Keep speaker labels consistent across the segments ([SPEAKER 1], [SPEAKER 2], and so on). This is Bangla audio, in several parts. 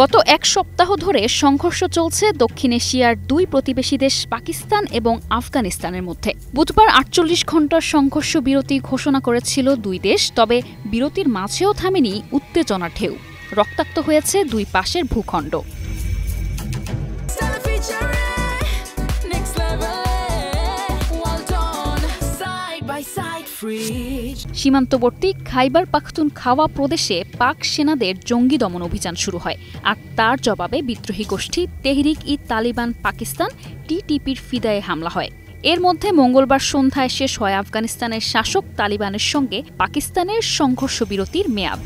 [SPEAKER 1] গত এক সপ্তাহ ধরে সংঘর্ষ চলছে দক্ষিণ এশিয়ার দুই প্রতিবেশী দেশ পাকিস্তান এবং আফগানিস্তানের মধ্যে। বুধবার ৪৮ ঘণ্টার সংঘর্ষ বিরতি ঘোষণা করেছিল দুই দেশ, তবে বিরতির মাঝেও থামেনি উত্তেজনার ঢেউ। রক্তাক্ত হয়েছে দুই পাশের ভূখণ্ড। সীমান্তবর্তী খাইবার পাখতুনখাওয়া প্রদেশে পাক সেনাদের জঙ্গি দমন অভিযান শুরু হয়, আর তার জবাবে বিদ্রোহী গোষ্ঠী তেহরিক-ই-তালিবান পাকিস্তান টিটিপির ফিদায়ে হামলা হয়। এর মধ্যে মঙ্গলবার সন্ধ্যায় শেষ হয় আফগানিস্তানের শাসক তালিবানের সঙ্গে পাকিস্তানের সংঘর্ষ বিরতির মেয়াদ।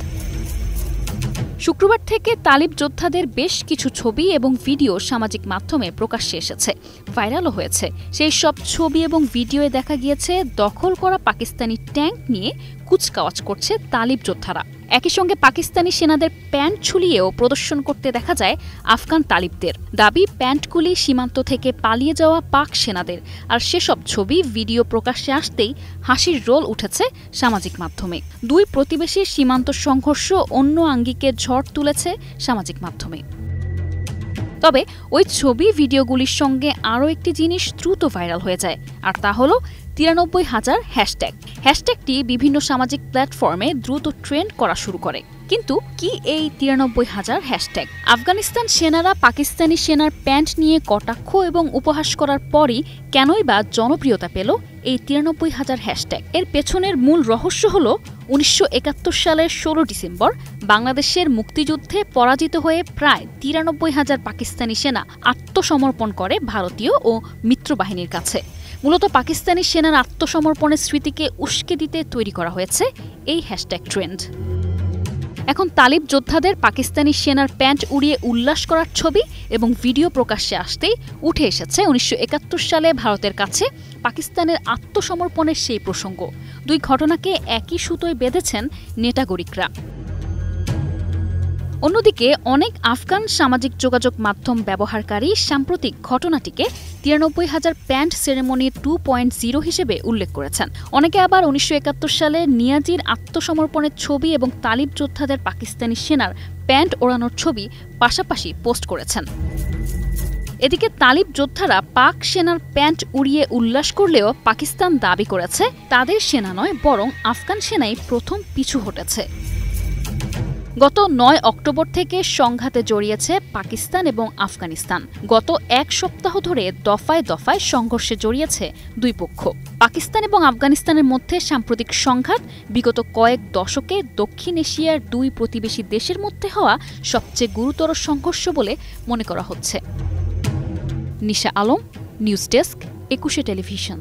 [SPEAKER 1] শুক্রবার থেকে তালিব যোদ্ধাদের বেশ কিছু ছবি এবং ভিডিও সামাজিক মাধ্যমে প্রকাশ্যে এসেছে, ভাইরালও হয়েছে। সেই সব ছবি এবং ভিডিওয়ে দেখা গিয়েছে দখল করা পাকিস্তানি ট্যাঙ্ক নিয়ে কুচকাওয়াজ করছে তালিব যোদ্ধারা। একই সঙ্গে পাকিস্তানি সেনাদের প্যান্ট ছুলিয়েও প্রদর্শন করতে দেখা যায় আফগান তালিবদের। দাবি, প্যান্টগুলি সীমান্ত থেকে পালিয়ে যাওয়া পাক সেনাদের। আর সেসব ছবি ভিডিও প্রকাশ্যে আসতেই হাসির রোল উঠেছে সামাজিক মাধ্যমে। দুই প্রতিবেশীর সীমান্ত সংঘর্ষ অন্য আঙ্গিকে ঝড় তুলেছে সামাজিক মাধ্যমে। তবে ওই ছবি ভিডিওগুলির সঙ্গে আরও একটি জিনিস দ্রুত ভাইরাল হয়ে যায়, আর তা হল ৯৩,০০০ হ্যাশট্যাগ। হ্যাশট্যাগটি বিভিন্ন সামাজিক প্ল্যাটফর্মে দ্রুত ট্রেন্ড করা শুরু করে। কিন্তু কি এই ৯৩,০০০ হ্যাশট্যাগ? আফগানিস্তান সেনারা পাকিস্তানি সেনার প্যান্ট নিয়ে কটাক্ষ এবং উপহাস করার পরই কেনই বা জনপ্রিয়তা পেল এই ৯৩,০০০ হ্যাশট্যাগ? এর পেছনের মূল রহস্য হল ১৯৭১ সালের ১৬ ডিসেম্বর বাংলাদেশের মুক্তিযুদ্ধে পরাজিত হয়ে প্রায় ৯৩,০০০ পাকিস্তানি সেনা আত্মসমর্পণ করে ভারতীয় ও মিত্রবাহিনীর কাছে। মূলত পাকিস্তানি সেনার আত্মসমর্পণের স্মৃতিকে উস্কে দিতে তৈরি করা হয়েছে এই হ্যাশট্যাগ ট্রেন্ড। এখন তালিব যোদ্ধাদের পাকিস্তানি সেনার প্যান্ট উড়িয়ে উল্লাস করার ছবি এবং ভিডিও প্রকাশ্যে আসতেই উঠে এসেছে ১৯৭১ সালে ভারতের কাছে পাকিস্তানের আত্মসমর্পণের সেই প্রসঙ্গ। দুই ঘটনাকে একই সুতোয় বেঁধেছেন নেটাগরিকরা। অন্যদিকে অনেক আফগান সামাজিক যোগাযোগ মাধ্যম ব্যবহারকারী সাম্প্রতিক ঘটনাটিকে ৯৩,০০০ প্যান্ট সেরেমনি 2.0 হিসেবে উল্লেখ করেছেন। অনেকে আবার ১৯৭১ সালে নিয়াজির আত্মসমর্পণের ছবি এবং তালিব যোদ্ধাদের পাকিস্তানি সেনার প্যান্ট ওড়ানোর ছবি পাশাপাশি পোস্ট করেছেন। এদিকে তালিব যোদ্ধারা পাক সেনার প্যান্ট উড়িয়ে উল্লাস করলেও পাকিস্তান দাবি করেছে তাদের সেনা নয়, বরং আফগান সেনাই প্রথম পিছু হটেছে। গত ৯ অক্টোবর থেকে সংঘাতে জড়িয়েছে পাকিস্তান এবং আফগানিস্তান। গত এক সপ্তাহ ধরে দফায় দফায় সংঘর্ষে জড়িয়েছে দুই পক্ষ। পাকিস্তান এবং আফগানিস্তানের মধ্যে সাম্প্রতিক সংঘাত বিগত কয়েক দশকে দক্ষিণ এশিয়ার দুই প্রতিবেশী দেশের মধ্যে হওয়া সবচেয়ে গুরুতর সংঘর্ষ বলে মনে করা হচ্ছে। নিশা আলম, নিউজ ডেস্ক, ২১ টেলিভিশন।